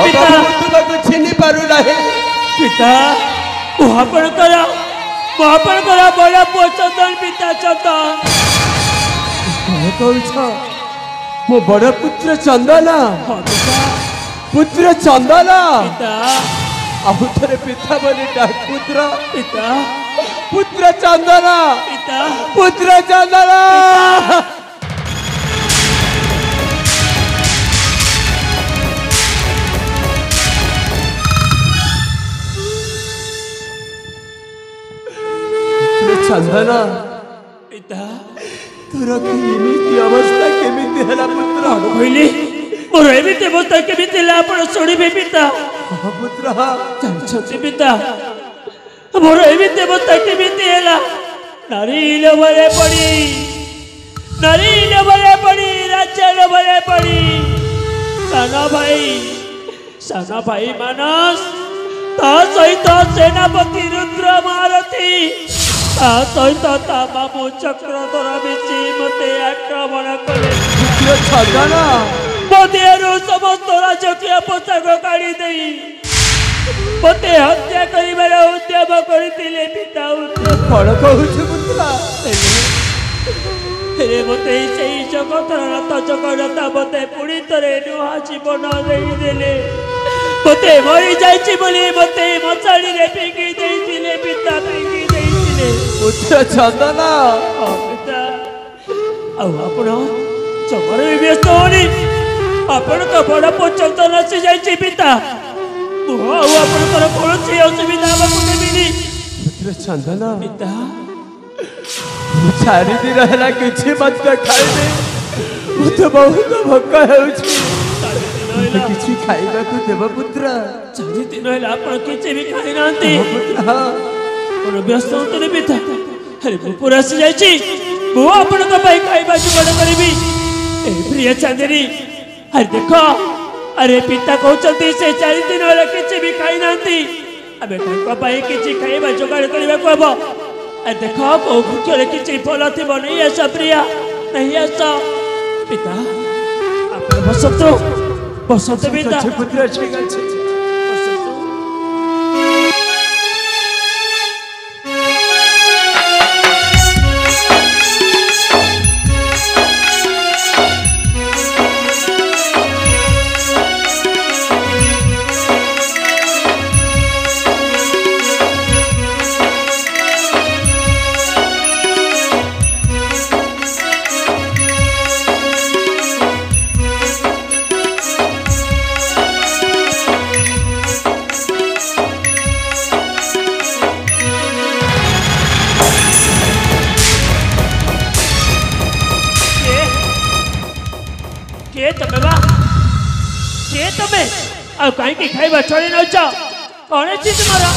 पिता तुमको चिन्ह पारु नहीं पिता महापण करा बड़ा पुओ चंदन पिता चंदन कौन कहछ मो बड़ पुत्र चंदन हाँ पिता पुत्र चंदन पिता आउ थरे पिता बोली डाक पुत्र पिता पुत्र चंदन पिता पुत्र चंदन चंदन पिता तोर केमिति अवस्था केमिति हला पुत्र कहली मोर एमिति अवस्था केमिति हला आपण सुनिबे पिता हाँ पुत्र जानछथि पिता मोर एमिति अवस्था केमिति हला नारी लोभरे पड़ी राज्य लोभरे पड़ी साना भाई मानस ता सहित सेनापति रुद्र महारथी सहित ता बाबू चक्रधर मिशी मते आक्रमण कले पुत्र चंदन मतेरू समस्त राजकीय पोशाक काढ़ी दे मते हत्या करिबार उद्यम करथिले पिता कौन कहूछ पुत्र हेरे मते सेई जगतर रथ जगन्नाथ मते पुणी तरे नुहा जीवन देले मते मरी जाइछि बोली मते मचाड़ी रे पिंगी देइथिले पिता पिंगी देइथिले पुत्र चंदन पिता आपण जबर व्यस्त होनी आपण का बड़ चंदन आसी जाइछि पिता आपण कौन असुविधा देविनी पुत्र चंदन पिता 4 दिन है किसी मत खाइबे मत बहुत भोक किसी खाइबा को देव पुत्र 4 दिन है आपण किसी भी खाई नांती कौन व्यस्त होतने पिता अरे भूपुर आसी जाइछि मु आपण का पाई खाइबा जुगाड़ करिबी ए प्रिय चांदनी अरे देखो अरे पिता कहते से 4 दिन है किसी भी खाई नांती अबे तांका पाई किसी खाइबा जुगाड़ करबा को हबो अरे देखो को भूखले किसी फल थी नहीं आस प्रिया नहीं आस पिता आप बसत पिता पुत्र ठीक अछि कहीं खाइबा छोड़ी न कौन चीज मारा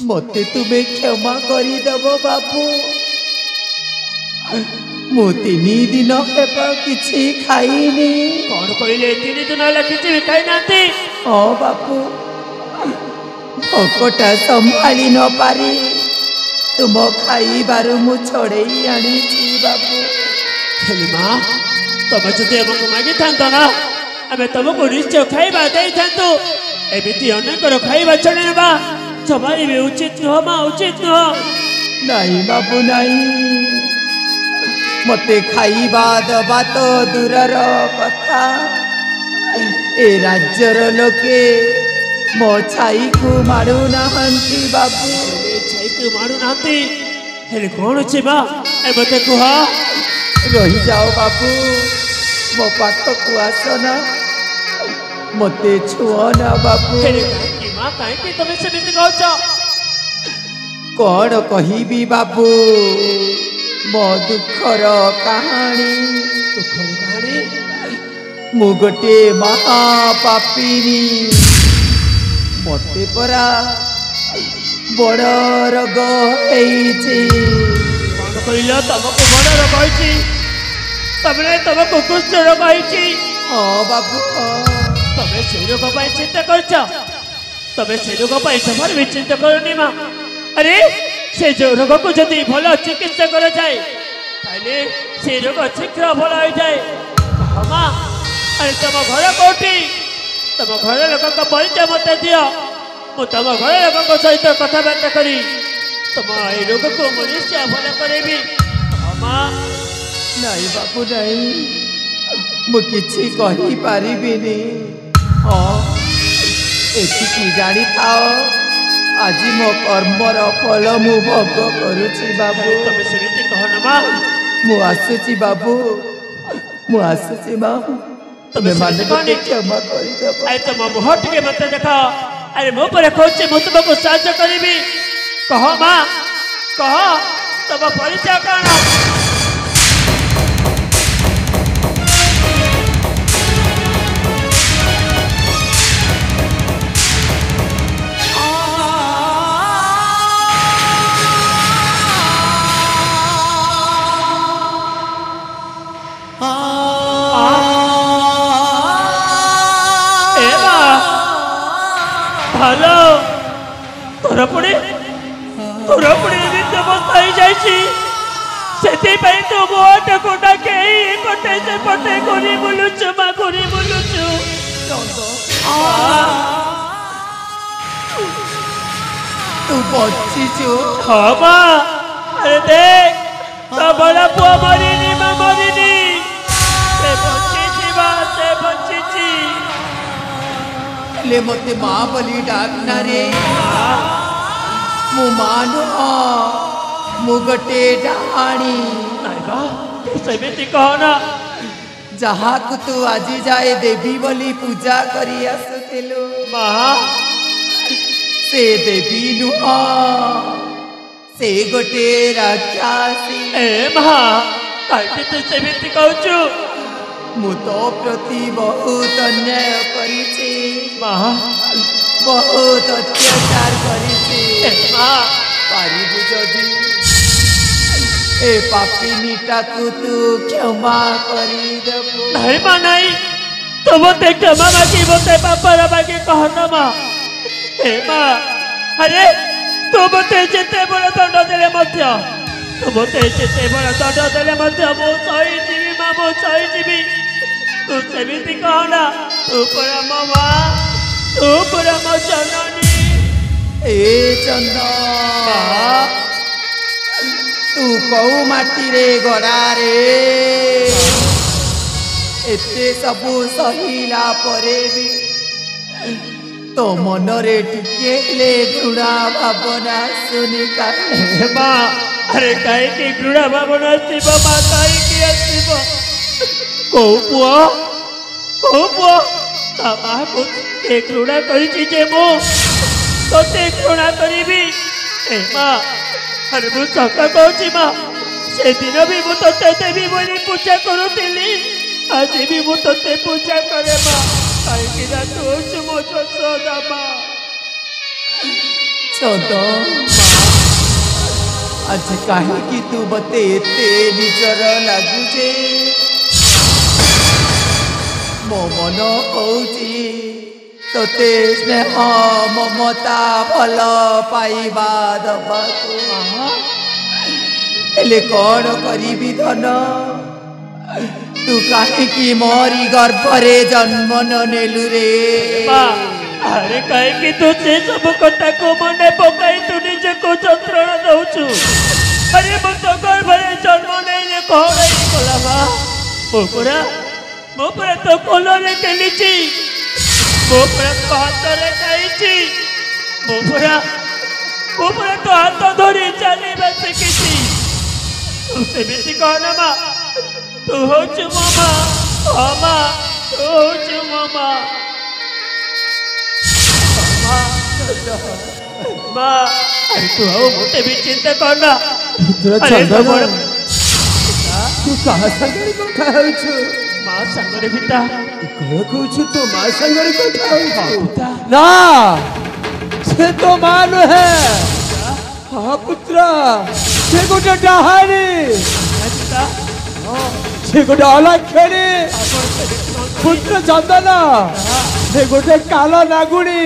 मते तुम्हें क्षमा करी देबो बापू मु 3 दिन हेबा किछि खाइनी कौन कहले 3 दिन होला किछि भी खाई नांती ओ बापू भोकटा संभाली न पारी तुम खाइबारु मु छड़ेई आनी छी बापू हेली मां तब जते हमको मागी थांतो ना आमे तुमको निश्चय खाइबा देई थांतो एमिति अनेकर खाइबा छड़ेबा समारी भी उचित न मां उचित न नहीं बाबू नहीं मते खाइबा दबा तो दूरर कथा ए राज्यर लोके मो छाई को मारू नाहंती बाबू छाई को मारू नाहंती हेले कोन छी बा ए मते कुहा रही जाओ बाबू मो पाख को आसना मते छुओ ना बाबू हेले की मां काहे की तमे से बित कहछ कौन कहिबी बाबू मो दुखर कहानी मु गोटे महापापिनी मते परा बड़ रोग होइछि कौन कहला तुमको बड़ रोग होइछि तबने तुमको कुष्ठ रोग होइछि हां बाबू तबे से रोग पाई चिंता करछ तबे से रोग पाई सफर भी चिंता करनी मां अरे से जो रोग को जदी भलो चिकित्सा करे जाए ताले से रोग शीघ्र भलो हो जाए मां अरे तुम घर कोठी तुम तम घर लोक परिचय मत दियो मु तम घर लोक सहित कथबार्ता करी तुम ए रोग को मनुष्य भल करेबी माँ नहीं बाबू नहीं मु किछि कहि पारिबिनी हाँ एतिकी जानी थाओ आज मो कर्मर फल मु भोग करुछि बाबू तुम सेମିତି कहन माँ मु आसुछि बाबू मु आसुछि माँ तुम माने क्षमा करि देबो अरे तुम मुह टिके मत देख अरे मो पर कहूँ मु तुमको साहाय्य करी कह माँ कह तुम परिचय कौन हेलो तोर पुणी एमती अवस्था हो जाइए तो मोट कोटा के कोटे से पटे घूरी बुलुचु माँ घूरी बुलुचु तू बचिचु हाँ माँ अरे देख तो बड़ा पुआ मरीनी माँ मरीनी से बची माँ से बची ले मते माँ बोली डाकना रे मु मानो मु गटे डाणी सेମିତି कहना जहाँ को तू आज जाए देवी बोली पूजा करी आसुथिलु माँ से देवी नुह से गोटे राक्षसी ए माँ कहीं तू सेମିତି कहचु मु तो प्रति बहुत अन्याय करिछि माँ बहुत अत्याचार करिछि माँ पारिबु जदि ए पापिनीटा को तू क्षमा करी देबो नहीं माँ नहीं तो मते क्षमा मांगी मते पापा मांगी कहना माँ ए माँ अरे तू मते जिते बड़ा दंड देले मध्य तू मते जिते बड़ा दंड देले मध्य मो सही जीवी माँ मो सही जीवी तू सेମିତି कहना तू परा मो माँ तू परा मो जननी ए चंदन तू कौ माटी रे गड़ा रे एते सबू सहिला परे भी तो मन रे टिके ले घृणा भावना सुनी का माँ अरे कहीं की घृणा भावना शिव माँ कहीं की शिव को पुआ माँ को घृणा करे मो तो घृणा करी ए माँ अरे मु सका कहूँ माँ से दिन भी मु ते देवी बोली पूजा करुली आज भी मु ते पूजा करे माँ कहीं तू हूँ मो यशोदा माँ चंदन आज कहीं तू मते एते निजर लगुचे मो मन कौची तोते स्नेह ममता भल पाइबा दबाकू हेले कौन करी धन तू कहीं मोरी गर्भरे जन्म नेलु रे अरे कहीं तू से सब कथा को मन पकाई तू निज को जंत्रणा दौचु अरे मो तो गर्भरे जन्म नहीं कौन कला माँ मो पूरा तो कोलरे खेली मो पूरा तो हाथ रे खाई मो पूरा तो हाथ धरी चलवा शिखी तू सेମିତି कहना माँ तू हूँ मो माँ हाँ माँ तू हूँ मो माँ माँ अरे तू आओ मुझे भी चिंता करना अरे तू कहाँ संगरे कथा होछु माँ संगरे पिता कह कहछु तो माँ संगरे कथा होछु ना से तो मान है हाँ पुत्र से गोटे डाहानी पिता से गोटे अलक्षणी पुत्र चंदन से गोटे काला नागुणी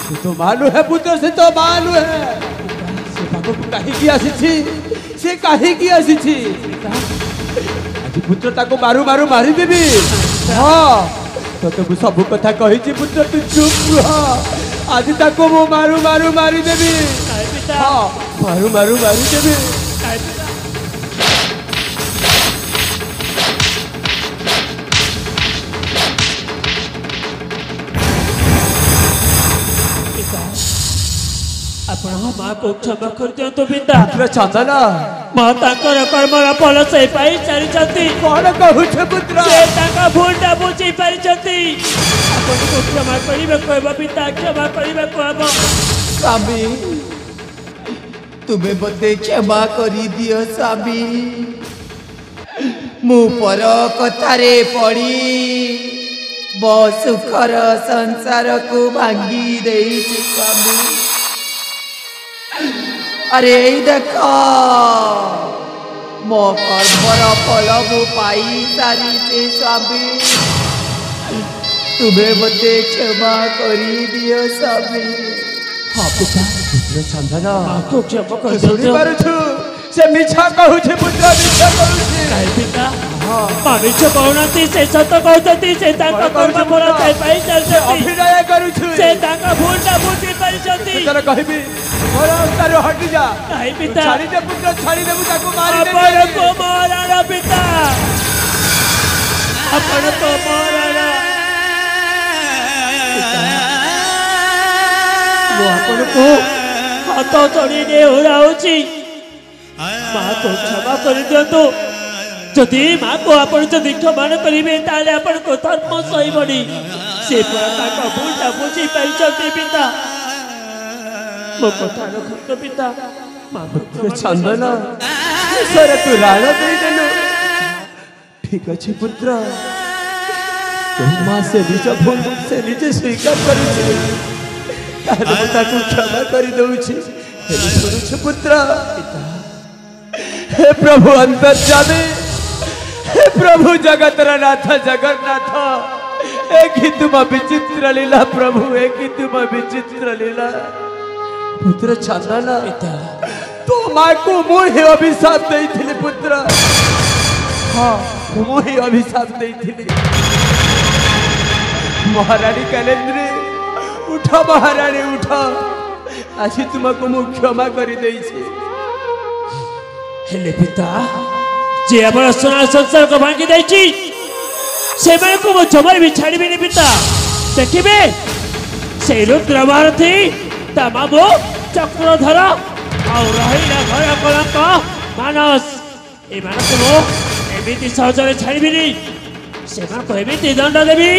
से तो मालू है पुत्र से तो मालू है से पाखक कहीं की आसी से कहीं की आसी आज पुत्र ताको मारू मारू मारी देवी हाँ तो मु सब कथा कही पुत्र तू चुप रुह आज ताको मु मारू मारू मारी देवी नाई पिता हाँ मारू मारू मारी देवी नाई पिता ଆପଣ ମାଁ କୁ କ୍ଷମା କରିଦିଅନ୍ତୁ ପିତା ପୁତ୍ର ଚନ୍ଦନ ମା ତାଙ୍କର କର୍ମର ଫଳ ସେ ପାଇ ଚାଲିଛନ୍ତି କଣ କହୁଛ ପୁତ୍ର ସେ ତାଙ୍କ ଭୁଲଟା ବୁଝି ପାରିଛନ୍ତି ଆପଣଙ୍କୁ କ୍ଷମା କରିବାକୁ ହେବ ପିତା କ୍ଷମା କରିବାକୁ ହେବ स्वामी तुम्हें मते क्षमा करी दियो स्वामी मु पर कथारे पड़ी मो सुखर संसार को भांगी देइछि स्वामी अरे देख मो कर्मर फल मु पाई सारी से स्वामी तुम्हें मते क्षमा करी दियो स्वामी हाँ पिता पुत्र चंदन ମାକୁ କ୍ଷମା शुणी କରିଦିଅନ୍ତୁ पारुछु से मिछा कहूछे पुत्र मिछा कहूछे ନାଇଁ ପିତା ମା ମିଛ କହୁନାହାନ୍ତି ସେ ସତ କହୁଛନ୍ତି ସେ ତାଙ୍କ କର୍ମ ଫଳ ସେ ପାଇ ଚାଲିଛନ୍ତି अभिनय करूछु ସେ ତାଙ୍କ ଭୁଲଟା ବୁଝି ପାରିଛନ୍ତି तेरे कहबी मोर तारो हटि जा ନାଇଁ ପିତା छाड़ी दे पुत्र छाड़ी दे ताको मारी दे ଆପଣଙ୍କୁ ମରଣ ପିତା ଆପଣଙ୍କୁ ମରଣ ମୁଁ ଆପଣଙ୍କୁ ହାତ ଚଢ଼ି ନେଉରାଉଛି ମାକୁ କ୍ଷମା କରିଦିଅନ୍ତୁ ଯଦି ମାକୁ ଆପଣ ଯଦି କ୍ଷମା ନ କରିବେ ତାହେଲେ ଆପଣଙ୍କ ଧର୍ମ ସହିବନି ସେ ପୁରା ତାଙ୍କ ଭୁଲଟା ବୁଝି ପାରିଛନ୍ତି ପିତା ମୋ କଥା ରଖନ୍ତୁ ପିତା ମା पुत्र चंदन सर तू राण दे देनु ठीक अछि पुत्र तो मां से निज भूल से निजे स्वीकार करूछि तारे ताको क्षमा करी दउछि हेले सुनुछ पुत्र हे प्रभु अंतर्यामी हे प्रभु जगतर नाथ जगन्नाथ एक ही तुम विचित्र लीला प्रभु एक ही तुम विचित्र लीला पुत्र चंदन पिता तो माँ को मुझे अभिशाप देइथिली पुत्र हाँ मुझे अभिशाप देइथिली महारानी कैलेंद्री उठ महारानी उठ आज तुमको मु क्षमा कर देइछि हेले पिता जे आपण सोना संसार को भांगी देछि से मैं को वो जमर भी छाड़बेनी पिता देखिबे से रुद्र भारती तमामो चक्रधर आ रहिला घर कलंक मानस ए मानस मो एमिति सहजरे छाड़बिनी से मन को एमिति दंड देबी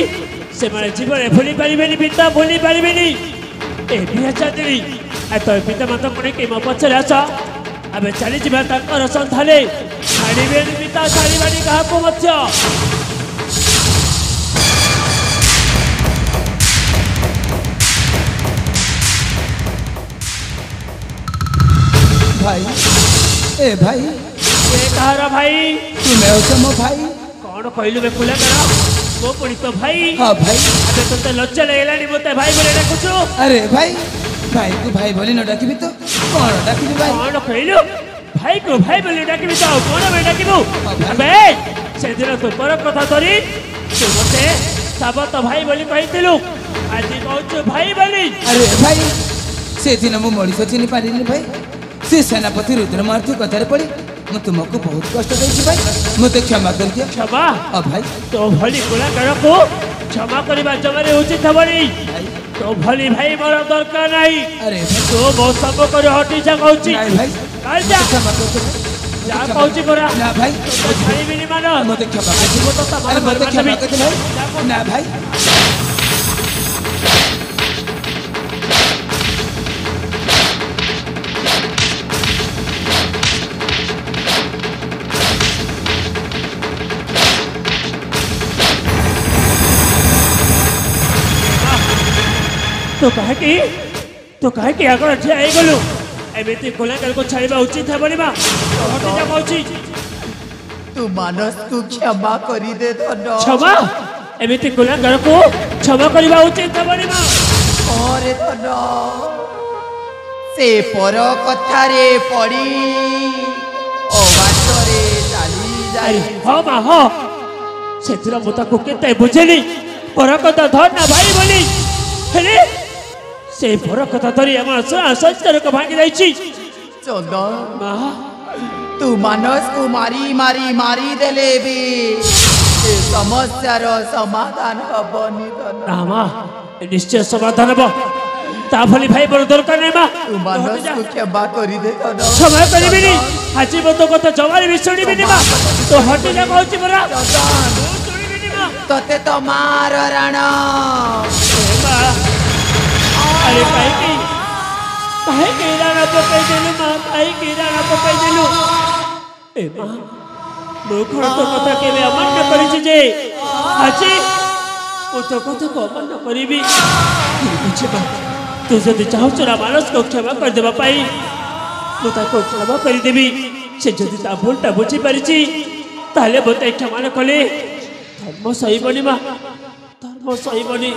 से माने जीवन भूली पारिबेनी पिता भूली पारिबेनी ए बिया चादरी आ तो पिता मत कोने के म पछरे आस अबे चली जिबा तकर संथाले छाड़िबेनी पिता छाड़िबानी कहा को मध्य भाई ए भाई ए कहारा भाई तुम्हें हो मो भाई कौन कहलु बे फुला करा मो पुणी तो भाई हाँ भाई अबे तो लज्जा लगलानी मते भाई बोले डाकुछु अरे भाई भाई को भाई बोली न डाकिबी तो कौन डाकिबी भाई कौन कहलु भाई को भाई बोले डाकिबी तो कौन बे डाकिबु अबे से दिन तो पर कथा धरी तू मते साबत भाई बोली कहिथिलु आज कहछु भाई बोली अरे भाई से दिन मु मଣିଷ चिनी पारिनी भाई से सेनापति रुद्रमार्ती कथारे पड़ी मु तुमको बहुत कष्ट देछि भाई मते क्षमा कर दियो क्षमा अब भाई तो भली कुलाकार को क्षमा करबा जमारे उचित हबनी तो भली भाई मोर दरकार नहीं अरे तो मो सब कर हटी जा कहछि नहीं भाई काल जा क्षमा कर दो जा कहछि परा ना भाई तो भाई बिनी मान मते क्षमा कर आज दो मो तो ता अरे मते क्षमा कर दो भाई ना भाई तो कहे कि आगर ठिया हे गलु एमिति कोलाकर को छाड़िबा उचित हेबनी बा हटी जा कहछि तू मानस को क्षमा करी दे धन क्षमा एमिति कोलाकर को क्षमा करबा उचित हेबनी बा अरे धन से पर कथारे पड़ी अबाटरे चाली अरे जाई हाँ माँ हाँ सेतिर मु ताको केते बुझेली पर कथा धर ना भाई बोली हेले से पर कथा धरी आम संसार को भांगी जाइछि चंदन माँ तू मानस को मारी मारी मारी देले भी ए समस्यार समाधान हबनी ना माँ निश्चय समाधान हम ताफली भाई बड़ दरकार नहीं माँ तू मानस को क्षमा करी दे क्षमा करिबिनी आज मत कथा जमारे भी शुणिबिनी माँ तो हटी जा कहूँ परा शुणिबिनी माँ तते तो मार राण अरे कहीं राणा पकाई देलु माँ कहीं राणा पकाई देलु ए माँ मुखर तो कथा केवे अमान्य करिछि जे आछि ओ तो कथा को अमान्य करिबी ठीक माँ तू जदि चाहूछ ना मानस को क्षमा कर देबा पाई मु ताको क्षमा कर देबी से जदि ता भूलटा बुझी परिछि ताले मते क्षमा न कले धर्म सही बनी माँ धर्म सही बनी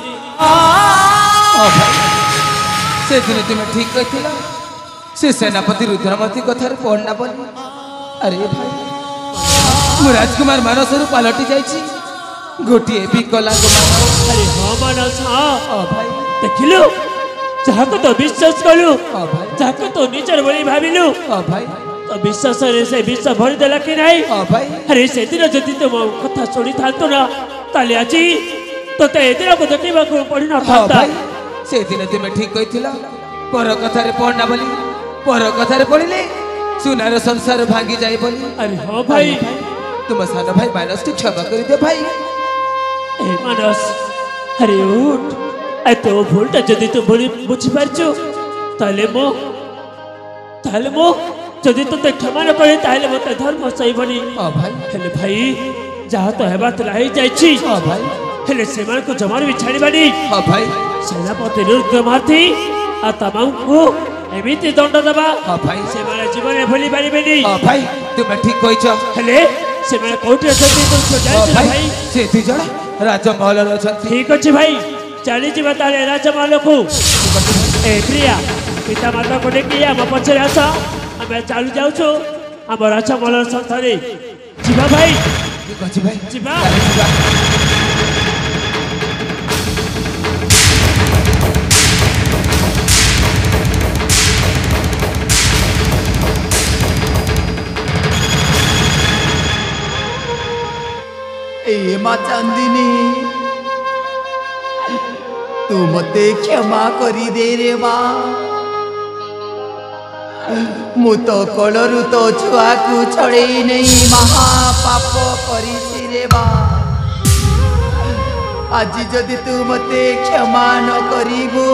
से दिन तुम्हें ठीक कहथिला से सेनापति रुद्रमती कथार पढ़ना बोली अरे भाई मु राजकुमार मानस रु पलटि जाइछि गोटिए विकलांग मानस अरे हाँ मानस हाँ भाई देखिलु जाको तो विश्वास कलु भाई जाको तो निजर बोली भाविलु भाई तो विश्वास रे से विश्वास भरी देला कि नहीं भाई अरे से दिन जदि तुम कथा शुणी थांतो ना ताले आजी तो ते एदिन को देखिबा को पड़ी न थांता भाई से दिन तुम्हें ठीक कहथिला पर कथार पढ़ना बोली पर कथार पढ़िले सुनार संसार भांगी जाए बोली अरे हाँ भाई तुम सान भाई मानस को क्षमा कर दे भाई ए मानस अरे उठ ए तो भूलटा जदि तू बोली बुझी पारछु ताले मो जदि तो क्षमा न करे ताले मते धर्म सही बनी भाई हेले भाई जहाँ तो हेबा तो रही जाइछि भाई हेले सेमान को जमार भी छाड़ी बानी भाई सेनापति रुद्रमार्थी आ तमाम को एमिति दंड दबा भाई सेमाने जीवन भूली पारिबेनी भाई तुम्हें ठीक कहिछ हेले सेमाने कोठी अछंती तो जाइछ भाई से दी जण राजमहल अछंती ठीक अछि भाई चली जीवा ताले राजमहल को ए प्रिया पिता माता को देखि हम पछरे आस हम चालू जाउछु हम राजमहल संथरे जीवा भाई ठीक अछि भाई जीवा ए माँ चांदिनी तू मते क्षमा करी दे रे माँ मु तो कलरु तो छुआ को छड़े नहीं महापाप करी रे माँ आज जदि तू मते क्षमा न करिबो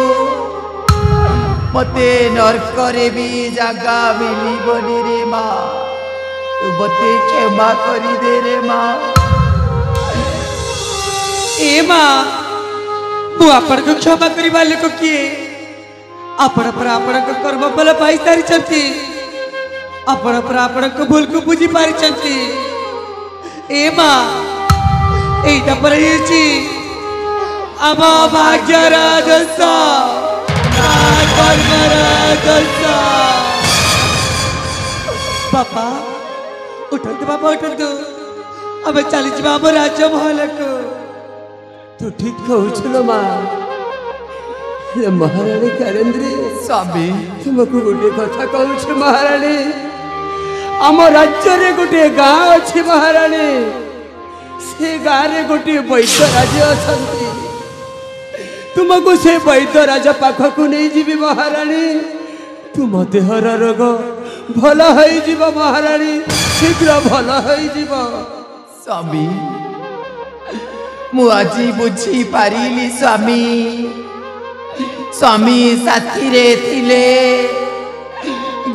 मते नरक रे भी जगह मिलिबनी रे माँ तू मते क्षमा करी दे रे माँ ए माँ मु आपण को क्षमा करिबा लोक किए आपण पर आपण को कर्म फल पाई सारी छथि आपण पर आपण को भूल को बुझी पारी छथि ए माँ एटा पर हिची आम भाग्यर दस कर्मर दस बापा उठंतु बापा उठंतु अब चली जा आम राजमहल को तू ठीक कहूल माँ महाराणी कारेन्द्री स्वामी तुमको गोटे कथा कहूँ महाराणी आम राज्य रे गोटे गाँ अच्छी महाराणी से गाँ रे गोटे वैद्य राज अच्छा तुमको से वैद्य राज पाखक नहीं जीवी महाराणी तुम देहर रोग भल हो महाराणी शीघ्र भल हो स्वामी मु आजी बुझी पारिली स्वामी स्वामी साथी रे थिले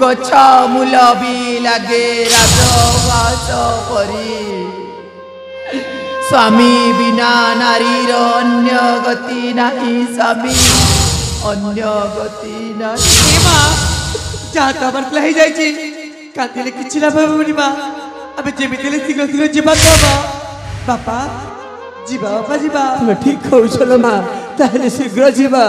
गछ मूल भी लागे राजवास परी स्वामी बिना नारीर अन्य गति नहीं स्वामी अन्य गति नहीं जहाँ तो आम हो जाए कांदिले कि लाभ होगा आम जमी शीघ्र शीघ्र जीवा बापा जीवा बापा जीवा तुम ठीक कहूल माँ ताहले शीघ्र जीवा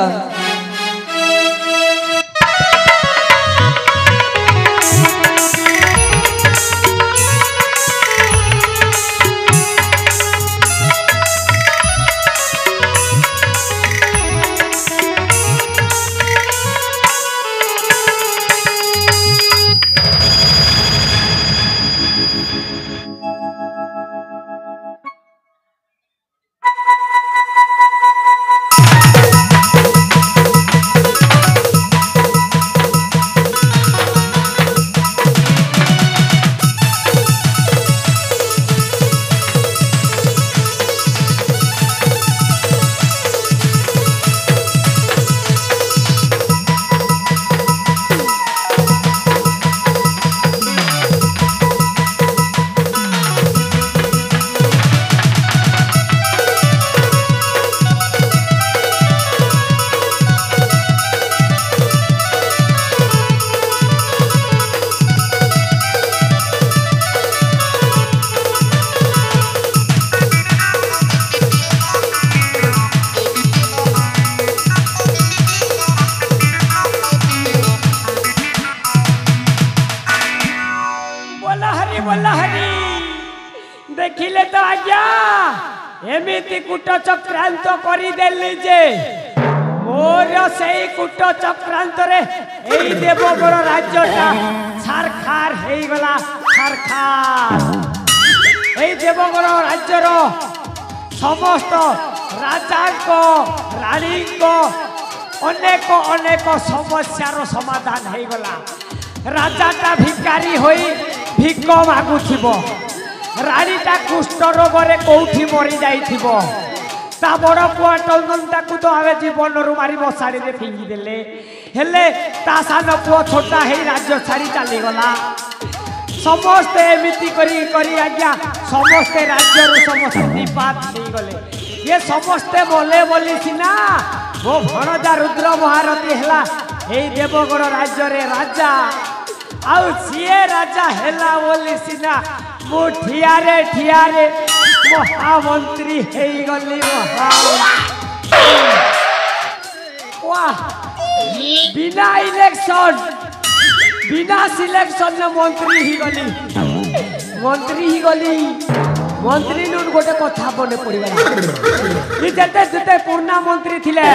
तो आज्ञा एमिति कूट चक्रांत करदेली जे मोर से कूट चक्रांत रे एई देवगण राज्यटा छारखार हे गला छारखार एई देवगण राज्यर समस्त राजा को रानी को अनेक अनेक समस्यार समाधान हो गला राजाटा भिकारी होई भिक मागुथिबो रानीटा कुष्ठ रोगरे कोठी मरी जाइथिबो ता बड़ पुआ टंदनटा को तो आवे जीवन रु मारी मशाड़ी रे फिंगी देले हेले ता सान पुआ छोटा हे राज्य छाड़ी चली गला समस्त एमिति करी आज्ञा समस्त राज्य रु समस्त निपात हो गले ये समस्ते बोले बोली सिना वो भणजा रुद्र महारथी हैला ए देवगण राज्य रे राजा आउ सीए राजा हैला बोली सिना मु ठियारे महामंत्री हे गली वाह बिना इलेक्शन बिना सिलेक्शन ने मंत्री ही गली मंत्री नु गोटे कथा बने पड़ीगला जेते जेते पूर्णा मंत्री थिले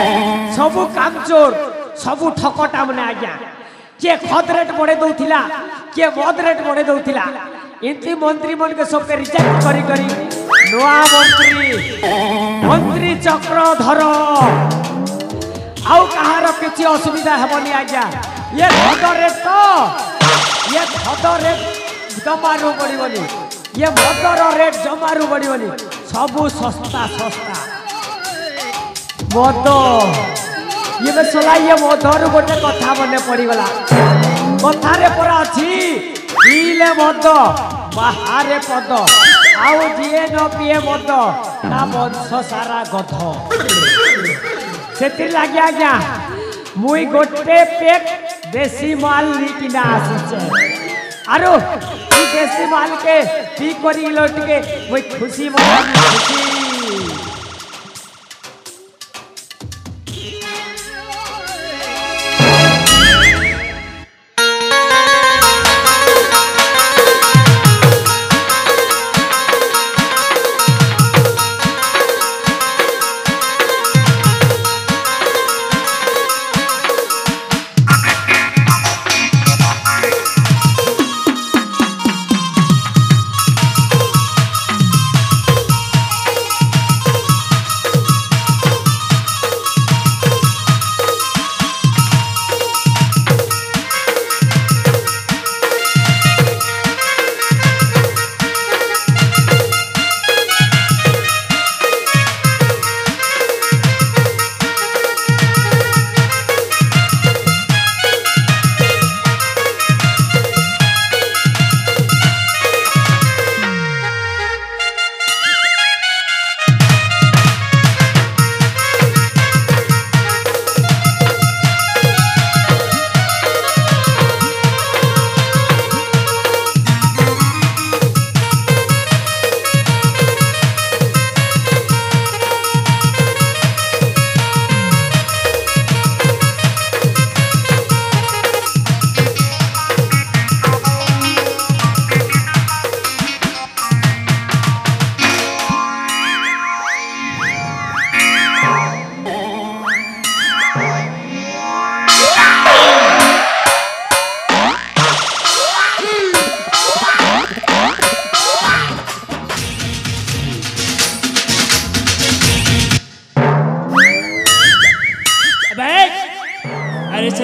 सबु कामचोर सबु ठकटा मने आज्ञा के खद रेट बढ़े दउथिला के मद रेट बढ़े दउथिला इनती मंत्री मन के सबके रिजेक्ट करी नवा मंत्री चक्रधर आउ कहार किछि असुविधा हेबनी आज्ञा ये खद रेट जमारू पड़ीबनी ये मदर रेट जमारू बढ़िबनी सबू सस्ता मद ये बेसला ये मदर गोटे कथा मने पड़ीगला कथारे पर अच्छी पीले मद बाहरे पद आउ जीए न पिए मद ता वंश सारा गध से लगे आज्ञा मुई गोटे पेक देसी माल लिकिना आसीचे आरो देसी माल के पी करी लौट के वो खुशी खुशी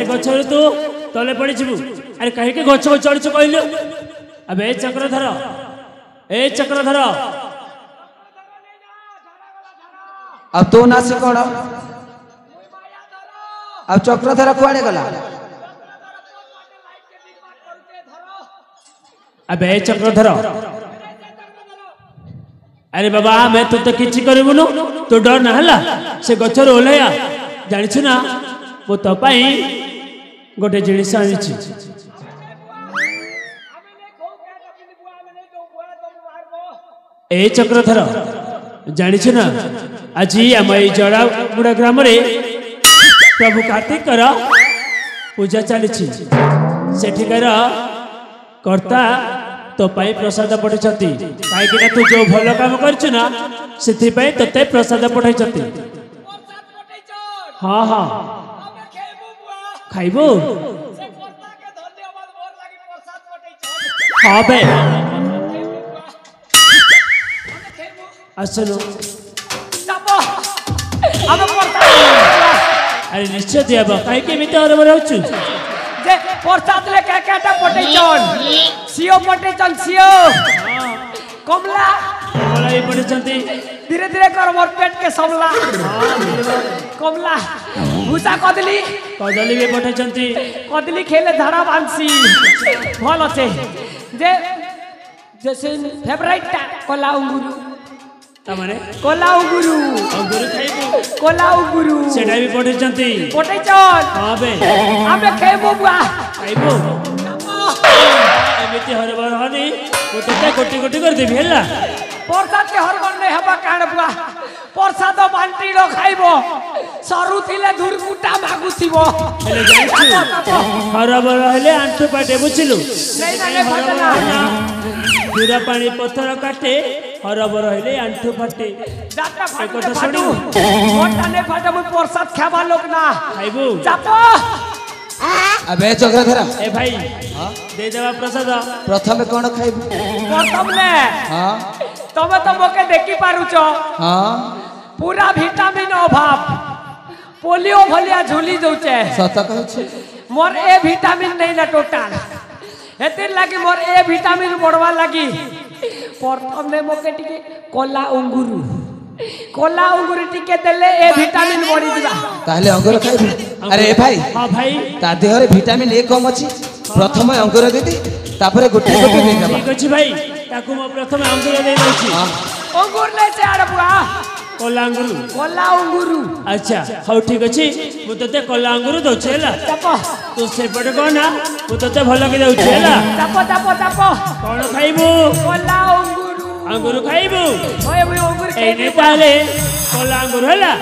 गछर तू तले पड़ी जीवु अरे कहीं के गछ को चढ़ कहलु अब ए चक्रधर अब तू ना से कौन अब चक्रधर कुआड़े गला अब ए चक्रधर अरे बाबा मैं तू तो किछि करबुनु तू डर ना हला से गछर ओलया जानिछु ना वो तो पाई गोटे जिनिस आनिछि ए चक्रधर जानिछु ना आज आम ए जड़ागुड़ा ग्राम रे प्रभु कार्तिक पूजा चली सेठिकार कर्ता तो पाई प्रसाद पठाई कहीं तू जो भल काम कर तोते प्रसाद पठाई हाँ हाँ खाइबो हाँ बे आसलो अरे निश्चय दियाब कहीं केमिति हरबर होचु जे प्रसाद ले केटा पठेचन सियो पठेचन सियो कमला कमला ही पठेचंती धीरे धीरे कर मोर पेट के सबला कमला भूसा कदली कदली भी पठेचंती कदली खेले धारा बांसी भल अच्छे जे जैसे फेवरेट कला अंगुरु तमाने कला अंगुरु अंगुरु खाइबो कला अंगुरु सेटा भी पठेचंती पठेचन हां बे आबे खाइबो बुआ खाइबो एमिति हरबर हनी तो तते कोटी कोटी कर देबी हैला प्रसाद के हरबर नै हेबा काण बुआ प्रसाद बांटी रो खाइबो सरू थिले धुरकुटा मागुथिबो हेले जाइछु हरबर हेले आंटू पाटे बुझिलु नै फटना पूरा पानी पत्थर काटे हरबर हेले आंटू पाटे जाता फाटू फाटू मोटा नै फाटा मु प्रसाद खाबा लोक ना खाइबो जापो अबे चक्रधरा ए भाई दे देवा प्रसाद प्रथम कौन खाइबू प्रथम ने हाँ तमे तो मोके देखि पारुछ हाँ पूरा विटामिन अभाव पोलियो भलिया झुली जाउछे सत कहछ मोर ए विटामिन नै ना टोटल एते लागि मोर ए विटामिन बढ़वा लागि प्रथम ने मोके टिके कोला अंगुरु टिके देले ए विटामिन बढ़ी दिबा ताहले अंगुर खाइबू अरे भाई हां भाई ता देहरे विटामिन ए कम अछि प्रथम अंगुर देदी तापरे गोटे गोटे दे देबा ठीक अछि भाई ताकू म प्रथम अंगुर दे दउछि अंगुर ले से आड़ बुआ कोला अंगुरु अच्छा हाउ ठीक अछि मु तते कोला अंगुर दउछि हैला जापो तू सेपट कोना मु तते भलो के दउछि हैला जापो कोन खाइबू कोला अंगुर खाइबू ओए ओए अंगुर ए ने ताले कोला अंगुर हैला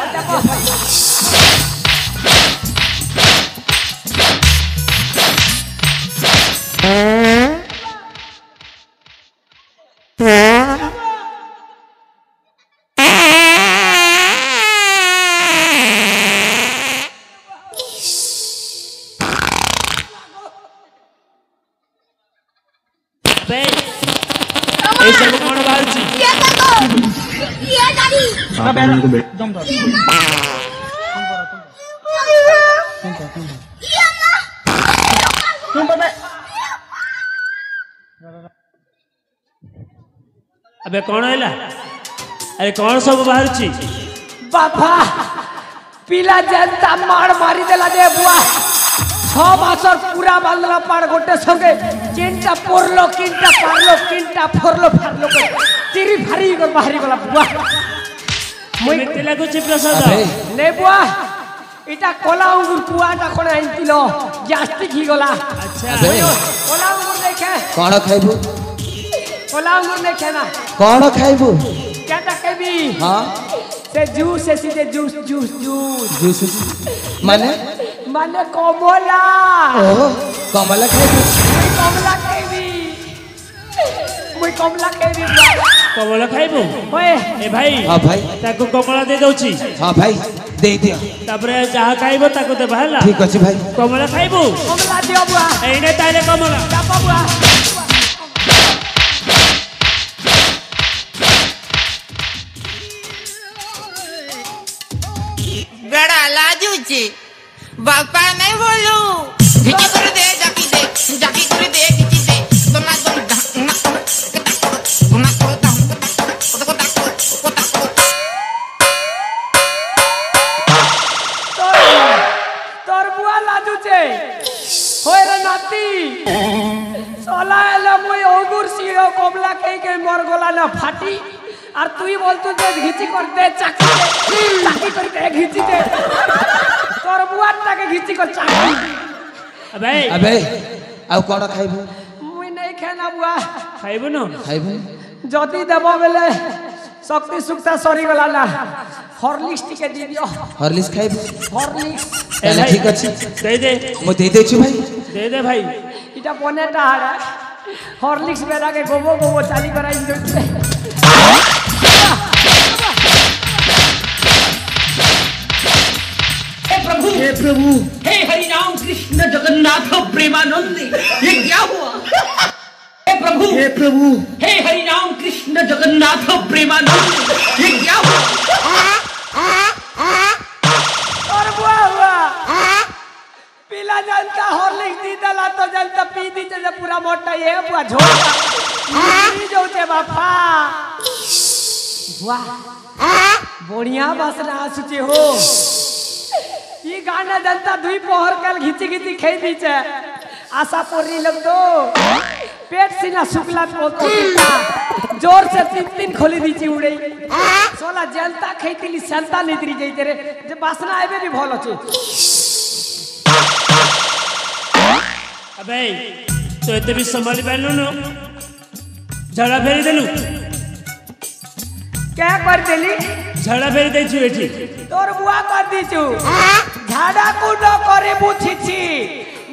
ए सब कोन बाहर छी ये गाड़ी अबे कौन हैला अरे कौन सब बाहर छी बाबा पिला जनता मारी देला दे बुआ 6 मासर पूरा बांधला पाड़ गोटे संगे किंटा पोरलो किंटा पारलो किंटा फोरलो फारलो तिरी भारी कर बाहरी गला बुआ मुई ते लागो छी प्रसाद ने बुआ इटा कोला अंगुर पुआटा कोन आइतिलो ग्यास्ट्रिक ही गला अच्छा कोला अंगुर देखे कौन खाइबू कोला अंगुर ने खाना कौन खाइबू क्या केबी हाँ से जूस से सीधे जूस माने कमला ओह कमला खाइबू मुई कमला केबी कमला खाइबू ओए ए भाई हाँ भाई ताको कमला दे दउछि हाँ भाई दे दिया तापरे जहा खाइबो ताको दे बहला ठीक अछि भाई कमला खाइबू कमला दियो बुआ ए ने ताले कमला जापा बुआ बड़ा लाजूची बापा नहीं बोलू घिची कर दे जाकी कर दे घिची दे दोना तोर बुआ लाजूचे होय रे नाती सोला एला मुई अंगूर सियो कमला के मर गला ना फाटी আর তুই বলতো যে ঘিচি করতে চাকি করতে ঘিচি দে তোর বুয়ারটাকে ঘিচি কর চাকি अबे आउ कौन खाइबू মুই নাই খানা বুয়া खाइबो न खाइबू যদি দেব বেলে শক্তি সুক্তা সরি গলা না হরলিক্স টিকে দি দিও हॉर्लिक्स खाइबू হরলিক্স ताले ठीक अछि दे दे मो दे देछु भाई दे दे भाई এটা বনেটা হারা हॉर्लिक्स बेला के गोबो गोबो चाली कराई दे हे प्रभु हे हरि राम कृष्ण जगन्नाथ प्रेमानंद ये क्या हुआ? हे प्रभु हे हरि राम कृष्ण जगन्नाथ प्रेमानंद ये क्या हुआ? और हुआ पीला जनता हॉर्लिक्स दी दला तो जनता पी दी जे पूरा मोटा ये बुआ झोटा पी जोते बापा वाह बढ़िया बसना सुचे हो ये गाना जनता दुई पहर कल घिची घिची खेई दी छे आशा पोरी लोग दो पेट सीना शुक्ला पोतो जोर से तीन तीन खोली दी ची उड़े सोला जनता खेतीली संता निद्री जाई तेरे जे बासना आबे भी भलो छे अबे तो एते भी संभाली पाइलु न झड़ा फेरी देलु क्या कर देली झड़ा फेरी दे छु एठी तोर बुआ कर दी छु झाड़ा कुडो करे बुछिछि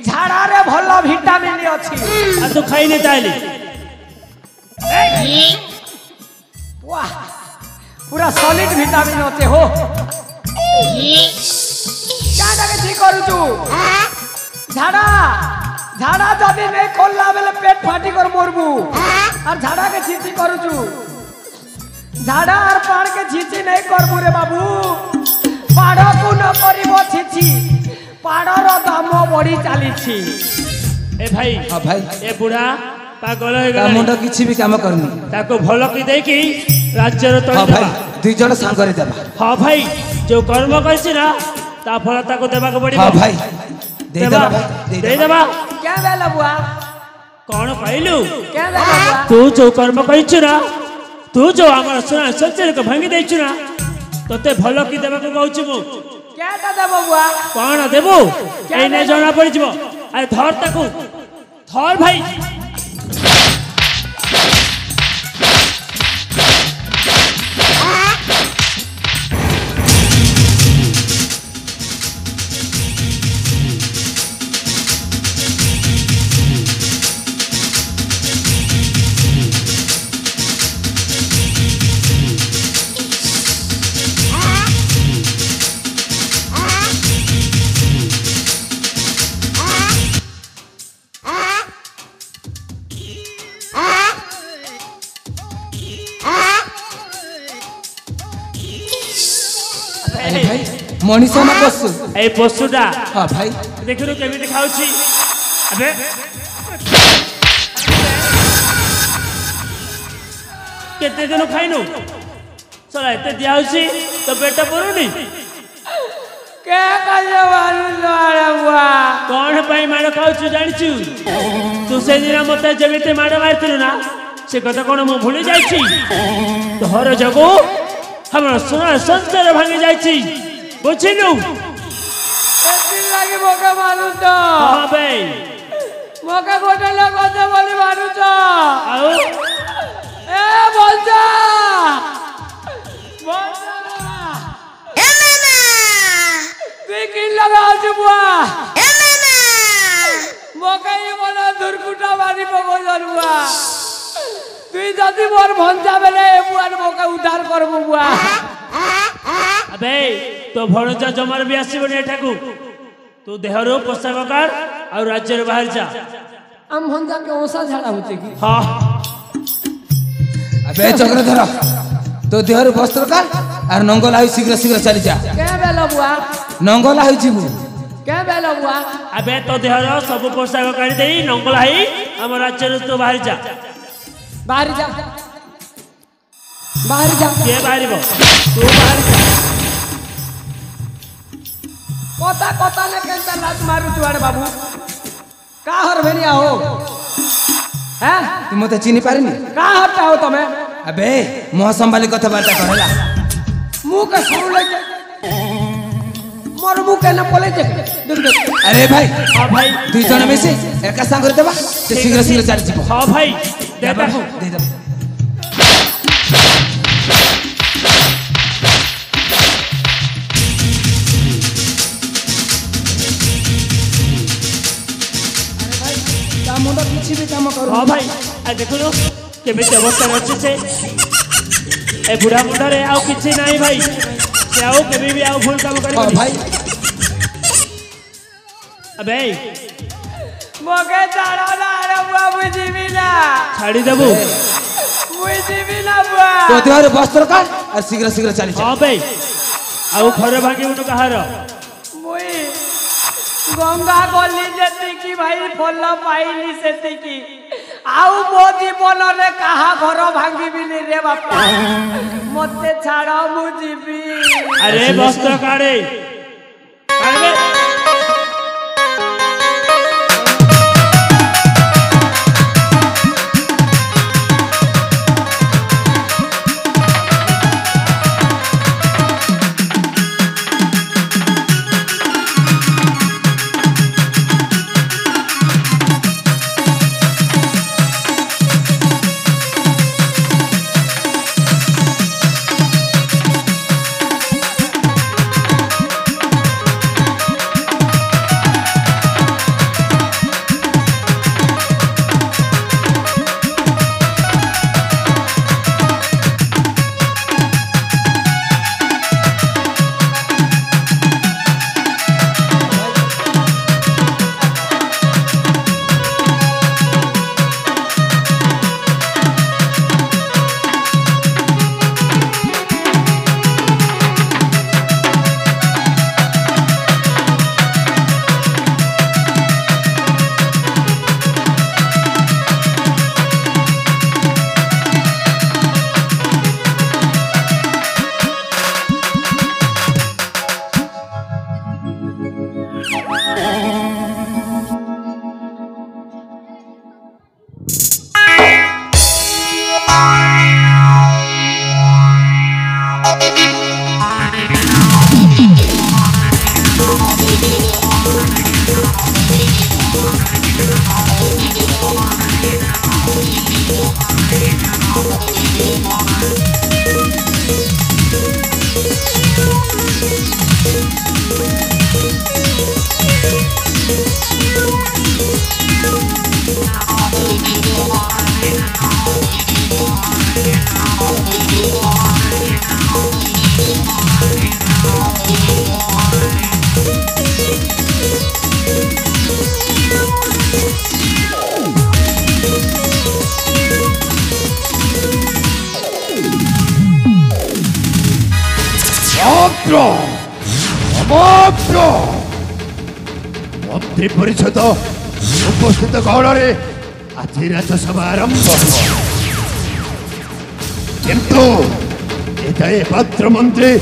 झाड़ा रे भलो विटामिन अछि आ तू खाई ने ताली वाह पूरा सॉलिड विटामिन होते हो क्या लगे ठीक करू तू झाड़ा झाड़ा जदी नहीं खोलला बेले पेट फाटी कर मरबू और झाड़ा के छीची करू तू झाड़ा और पाड़ के छीची नहीं करबू रे बाबू पाड़ को न करिबो छीची पाड़र दाम बढ़ी चली ए भाई हाँ भाई ए बुढ़ा पागल हो ता गला मुंड किछि भी काम करनी ताको भलो की दे कि राज्यर हाँ तोड़ भाई देबा दुई जण सांगरे देबा हां भाई जो कर्म करछि ना ता फल ताको देबा को पड़िबो हाँ भाई दे देबा भाई दे देबा क्या बेला बुआ कौन कहलु क्या बेला बुआ तू जो कर्म कइछु ना तू जो हमर सुना सच्चर को भांगी देछु ना तते भलो की देबा को कहछु मु क्या दादा बुआ कौन देबो ए ने जणा पड़ जिवो अरे धर ताको धर भाई अरे भाई मनीष ना पशु ए पशुटा हाँ भाई देखिरु केमिति खाउछि अबे केते दिन खाइनु चला एते दियाउछि तो पेट पुरुनी क्या करे वालू लाड़ा बुआ कौन पाई मार खाउछु जानिछु तू से दिन मते जेमिते मार मारतिलु ना से कथा कोन मु भूली जाइछि तोहर जगो हमर सोना संसार भांगी जाइछि बुझिनु दिन लागे मोका मारू तो हां बे मोका गोटे लगो तो बोली मारू तो आउ ए बोलता তুই কি লাগা আছো বুয়া মকাই বলা দুর্গুটা বাড়ি পগো জরুয়া তুই যদি মোর ভঞ্জা বেলে এ বুয়ার মকা উদ্ধার করব বুয়া अबे तो भणजा जमार भी आसीबनी एठाकू तू देहरो पोशाक कर और राज्य रे बाहर जा हम भंजा के ओसा झाड़ा होते की हां अबे चक्रधर तो देहर वस्त्र का और नंगल आई शीघ्र शीघ्र चली जा के बेला बुआ नंगल आई जीवु के बेला बुआ अबे तो देहरो सब पोशाक कर देई नंगल हाई हम राज्य रे तो बाहर जा बाहर जा बाहर जा के बाहरबो तू बाहर जा कोता कोता ने केंता लात मारू तुआरे बाबू का हर भेनिया हो हैं तू मते चिनी पारिनी का हटा हो तमे अबे मोह संभाली कथा बार्ता करेला मुंह के सुन ले मोर मुंह के न बोले जे देख देख अरे भाई हां भाई दुई जण में से एका संग रे देबा ते शीघ्र शीघ्र चली जीवो हां भाई देता हूं दे दे मुंड किछि କିଛି ବି କାମ କରୁ ହଁ ଭାଇ ଆ ଦେଖୁନ କେମିତି ଅବସ୍ଥାରେ ଅଛି ସେ ଏ ବୁଢା ମୁଣ୍ଡରେ ଆଉ କିଛି ନାହିଁ ଭାଇ ସେ ଆଉ କେବେ ବି ଆଉ ଭୁଲ କାମ କରିବନି ଭାଇ अबे मगे छाड़ो ना रे बुआ मुझे भी ना छाड़ी देबू मुझे भी ना बुआ तो देहरे वस्त्र काट और शीघ्र शीघ्र चली जा हां बे आउ घर भागी उन कहार मुई गंगा गली जेती की भाई फल पाइली सेती की आउ मो जीवन रे कहा घर भांगी बिनी रे बापा मते छाड़ो मुझे भी अरे वस्त्र काढे काढे मंत्री परिषद उपस्थित गौड़े आज राज्यसभा आरंभ किंतु एटाए पात्र मंत्री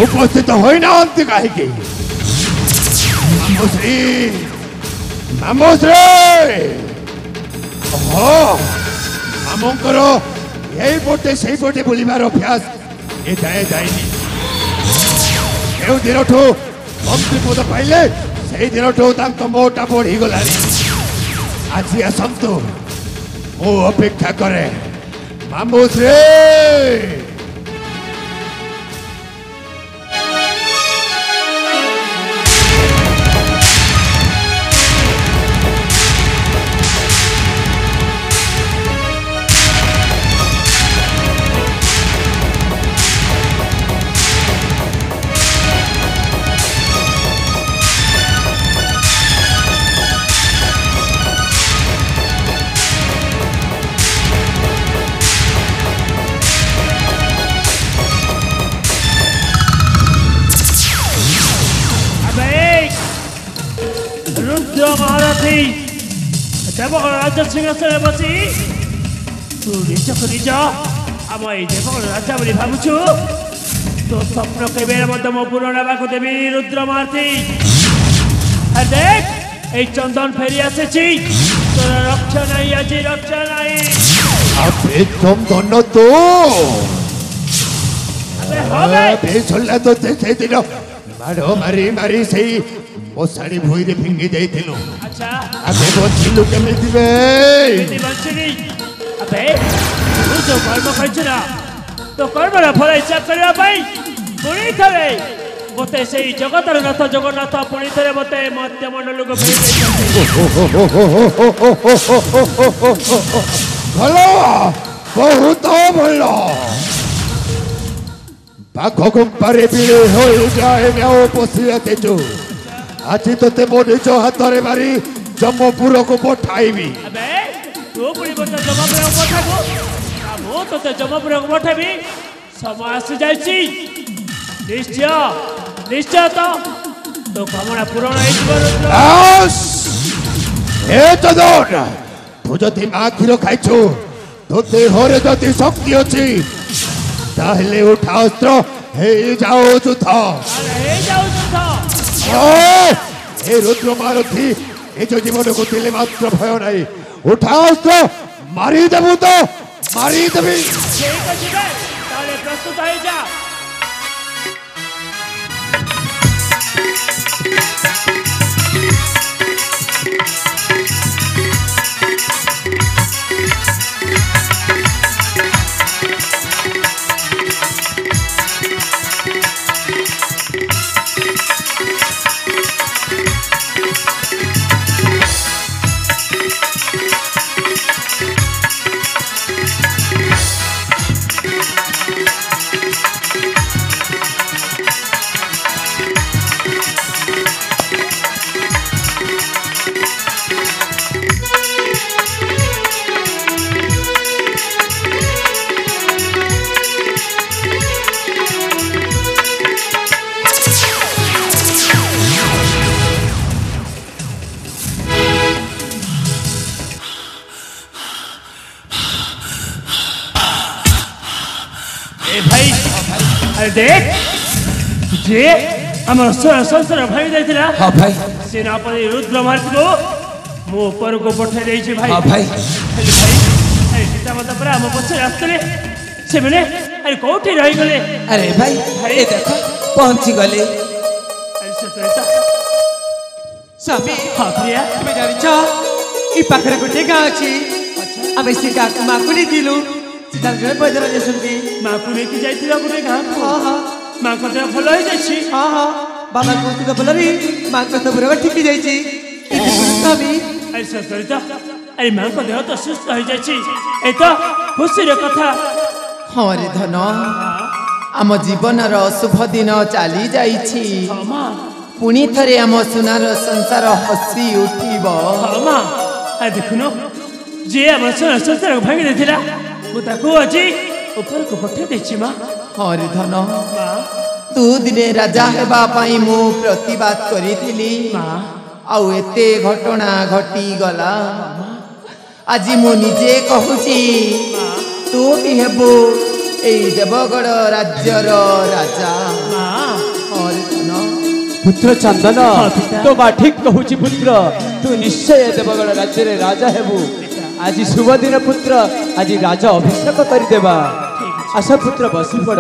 उपस्थित होना कहीं मामोश्री मामोश्री मामोंकर यही पोटे से पोटे बुलिबार अभ्यास एटाए जाइनी केउ दिनठू मंत्री पद पाइले से दिनठू तांको मोटा बढ़ी गलानी आज आसतु मु अपेक्षा करे मामोश्री महारथी देवगण राजा सिंहासन बसी तू निजक निज आम ये देवगण राजा बोली भावुछु तो स्वप्न के मो पूरण को देवी रुद्र महारथी देख ये चंदन फेरी आसी तोर रक्षा नहीं आज रक्षा नहीं चंदन तो दिन मारो मारी मारी से ओ साड़ी भूई रे फिंगी देइथिलु अच्छा अबे बचिलु केमिति बे केमिति बचिनी अबे तू जो कर्म करछ ना तो कर्म रा फल हिसाब करबा पई पुणी थरे मते से जगतर नाथ जगन्नाथ पुणी थे मते मध्य मंडल को ଭଲ ବହୁତ ଭଲ ବାଘ ଗୁମ୍ପାରେ ବିଳେ ହୋଇଯାଏ ମ୍ୟାଓ ପଶିଆ ତେଜୁ ଆଜି ତତେ ମୋ ନିଜ ହାତରେ ମାରି ଜମପୁରକୁ ପଠାଇବି अबे तू पुणी मते जमपुर को पठाबो मो तते जमपुर को पठाबी समय आसी जायछि निश्चय निश्चय तो कामना पूर्ण हो ଏ ଚଦନ ତୁ ଯଦି ମା କ୍ଷୀର ଖାଇଛୁ ତୋ ଦେହରେ ଯଦି ଶକ୍ତି ଅଛି ତାହେଲେ ଉଠା ଅସ୍ତ୍ର ହେଇଯାଉ ଯୁଦ୍ଧ ଏ ରୁଦ୍ର ମାରୁତି ନିଜ ଜୀବନକୁ ଥିଲେ ମାତ୍ର ଭୟ ନାହିଁ ଉଠା ଅସ୍ତ୍ର ମାରିଦେବୁ ତ ମାରିଦେବି प्रस्तुत हो जा देख जे हमर संसार भाई देथिला हां भाई सेनापति रुद्र भारत को मो ऊपर को पठे देई छी भाई हां भाई भाई अरे सीता माता पर हम पछे रास्ते से मैंने अरे कोठी रही गले अरे भाई ये देखो पहुंची गले अरे सतरेता स्वामी हां प्रिया तुम्हें जानी छ ई पाखरे गोटे गाँ अछि आमे से गाँ को माकुनी दिलु सीधा गए बजार जे सुनबी मां को लेके जाइथिला गुने गां हां हां मां को देह भलो हो जाइछि हां हां बाबा को तो बोलबी मां को तो बराबर ठीक जाइछि स्वामी अरे सतरेता अरे मां को देह तो सुस्त हो जाइछि ए तो खुशी रे कथा हाँ रे धन आम जीवनर शुभ दिन चली जाइछि हां मां पुणी थरे आम सुनार संसार हसी उठिब हां मां आ देखुनो जे हमर संसार भांगी देथिला मु ताको अजी ऊपर को पठे देछि मां हाँ रे धन मां तू दिने राजा हेबा पाई मु प्रतिवाद करिथिली मां आउ एते घटना घटी गला आज मु निजे कहूची तू ही हेबो ए देवगढ़ राज्यर राजा मां हाँ रे धन पुत्र चंदन हाँ, पिता। तो बा ठीक कहूची पुत्र तू निश्चय देवगढ़ राज्य रे राजा हेबु आज शुभ दिन पुत्र आज राजा अभिषेक करदेवा आशा पुत्र बसी पड़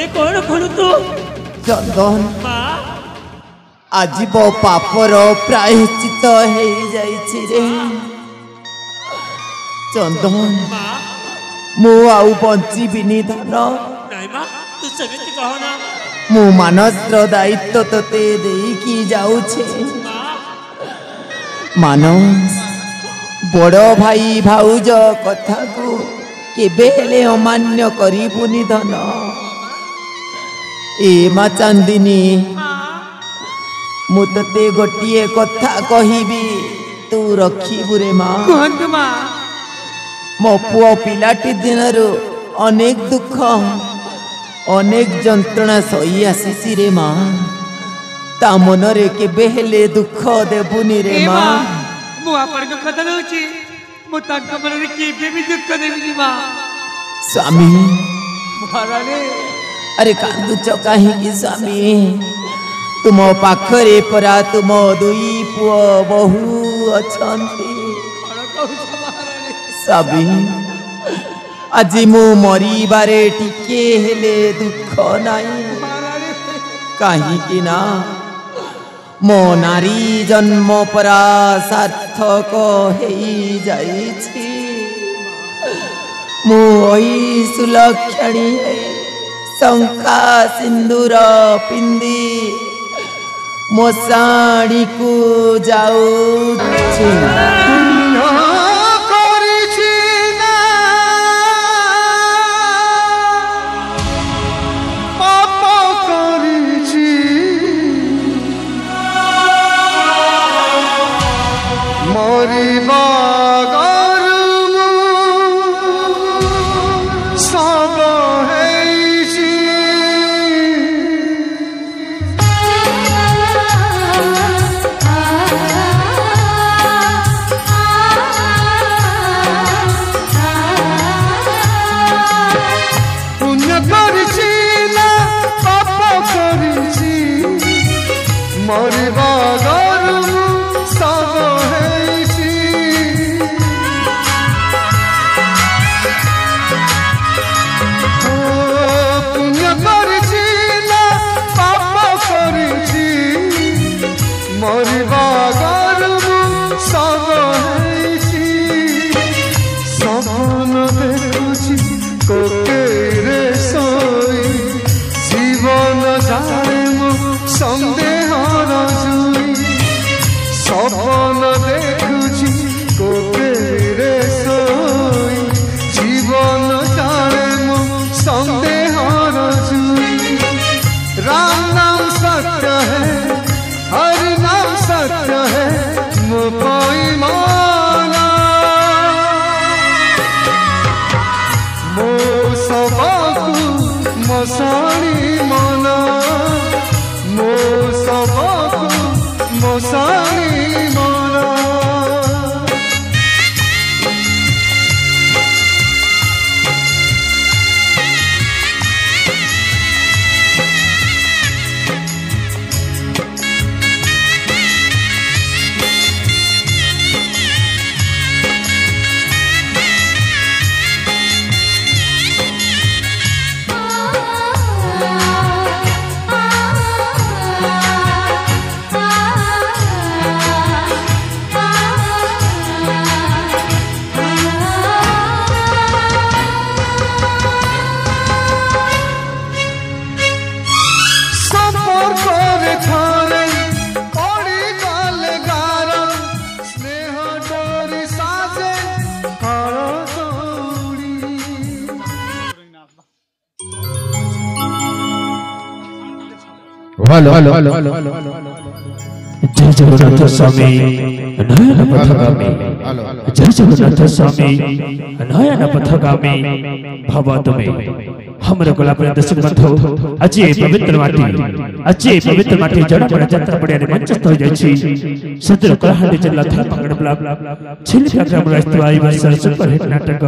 अरे कौन खोलू तू चंदन माँ आज मो पापर प्रायश्चित हो जाइछि रे चंदन माँ मु आउ बंचिबिनी धन नहीं माँ तू सेमिति कहो ना मु मानसर दायित्व तोते देकी जाउछे मानस बड़ भाई भाउज कथा को केबे हेले अमान्य करिबुनी धन ए मा चांदिनी मु तते गोटिए कथा कहिबी तू रखिबु रे माँ कहतु माँ मो पुओ पिलाटी दिनरु अनेक दुख अनेक जंत्रणा सही आसीसी रे माँ ता मनरे केबे हेले दुख देबुनी रे माँ मु आपन को कथा दउची मु तांक मन रे केबे भी दुख देबिनी माँ स्वामी महारानी अरे कांदुच काहीकि स्वामी तुम पाखरे परा तुम दुई पुओ बहु अछंती स्वामी आज मु मरिबारे टिके हेले दुख नाही काहीकि ना मो नारी जन्म परा सार्थक हेई जाइछि मु ओई सुलक्षणी शंका सिंदूर पिंदी मो साड़ी को जाउछि जय जगन्नाथ स्वामी नयन पथगामी जय जगन्नाथ स्वामी नयन पथगामी भव तुमे हमर गोला पर दर्शक बंधु आज पवित्र माटी जड़ा बड़ा यात्रा पड़िया रे मंचस्थ हो जायछि सदर कलाहांडी जिल्ला थापागड ब्लॉक छिलका ग्राम रास्ता आई बस सुपर हिट नाटक